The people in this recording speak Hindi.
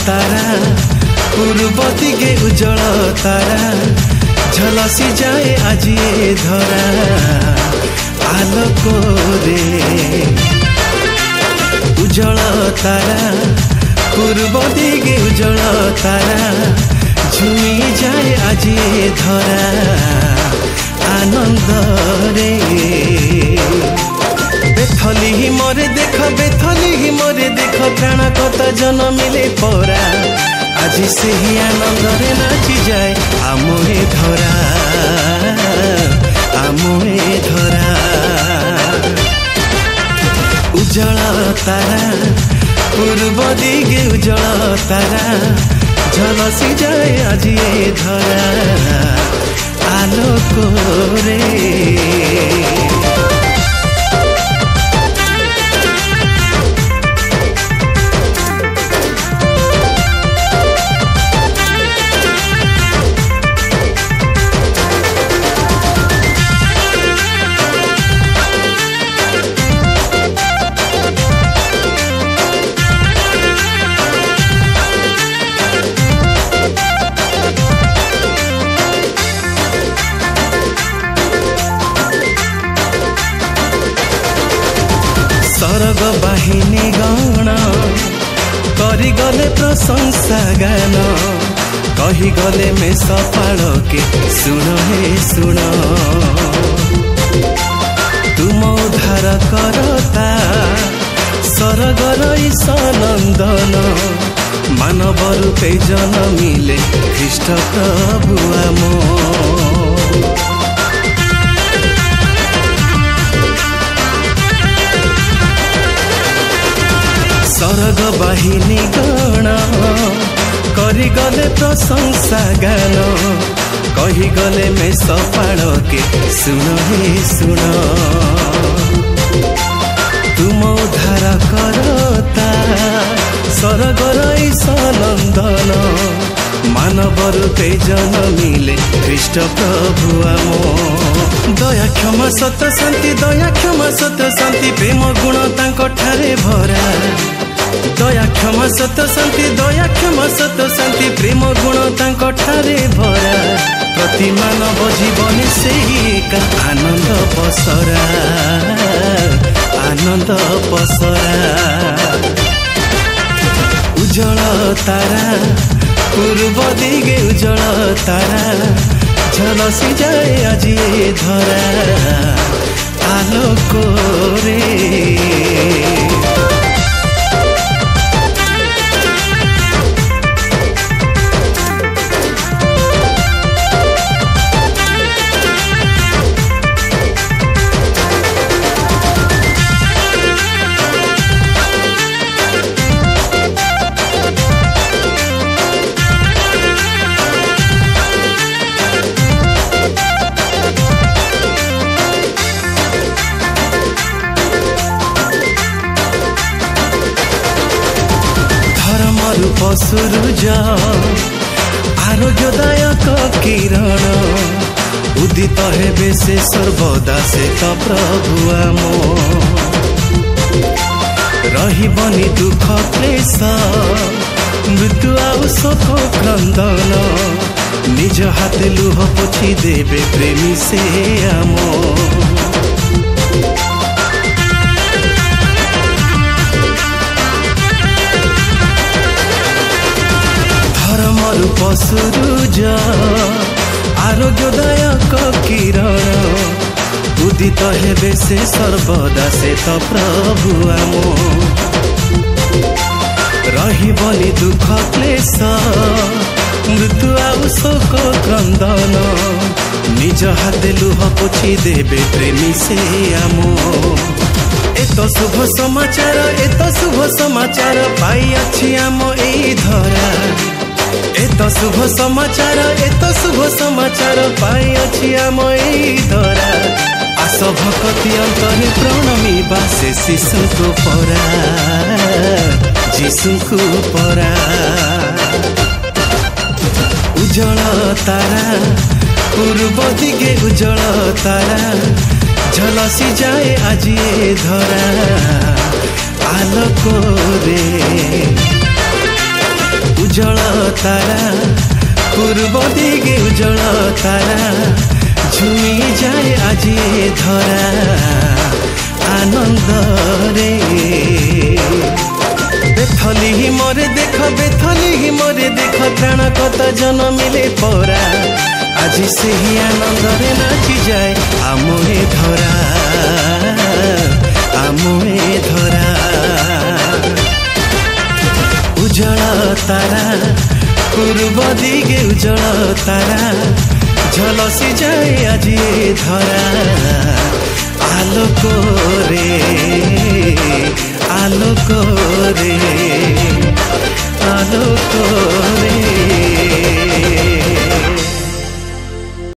तारा पूर्व दिगे उज्जवल तारा झलसी जाए आज ए धरा आलोक रे उज्जवल तारा पूर्व दिगे उज्जवल तारा झुमी जाए आज ए धरा आनंद रे बेथली ही मोरे देख प्राण कत जन मिले परा आज से ही आनंद रे नाची जाए आमोए धरा उज्जवल तारा पूर्व दिगे उज्जवल तारा झलसी जाए आज ए धरा आलोक रे सरग बाहिनी गण करी गले प्रशंसा गान कही गले में सफाल के सुन हे सुन तुम उद्धार करता सरगर ईशनंदन मानव रूपे जन मिले ख्रीष्ट प्रभु आम सरग बाहिनी गण करी गले प्रशंसा गान कही गले में सफाल के सुन हे सुन तुम उद्धार करता सरगर ईशनंदन मानव रूपे जन मिले ख्रीष्ट प्रभु आम दया क्षमा सत्य शांति प्रेम गुण तांको ठारे भरा दया क्षमा सत्य शांति प्रेम गुण तांको ठारे भरा प्रति मानव जीवन से का आनंद पसरा उज्जवल तारा पूर्व दिगे उज्जवल तारा झलसी जाए आज ए धरा आलोक रे सूरज आरोग्यदायक किरण उदित हेबे से सर्वदा से तो प्रभु आम रहिबनी दुख क्लेश मृत्यु आउ शोक क्रंदन निज हाथ लुह पोछि देबे प्रेमी से आम रूप सूरज आरोग्यदायक किरण उदित हेबे से सर्वदा से तो प्रभु आम रहिबनी दुख क्लेश मृत्यु आउ शोक क्रंदन निज हाथ लुह पोछि देबे प्रेमी से आम एत शुभ समाचार पाई अछि आम एई धरा एत शुभ समाचार पाई अछि आम एई धरा आस भक्ति अंतरे प्रणमीबा से शिशु को परा जीशु को परा उज्जवल तारा पूर्व दिगे उज्जवल तारा झलसी जाए आज ए धरा आलोक रे उज्जवल तारा पूर्व दिगे उज्जवल तारा झुमी जाए आज धरा आनंद रे बेथली ही मोरे देख बेथली ही मोरे देख त्राण कत जन मिले परा आज से ही आनंद रे नाची जाए आमोहे धरा आमोहे धरा उज्जवल तारा पूर्व दिगे उज्जवल तारा झलसी जाए आज धरा आलोक रे आलोक रे आलोक रे।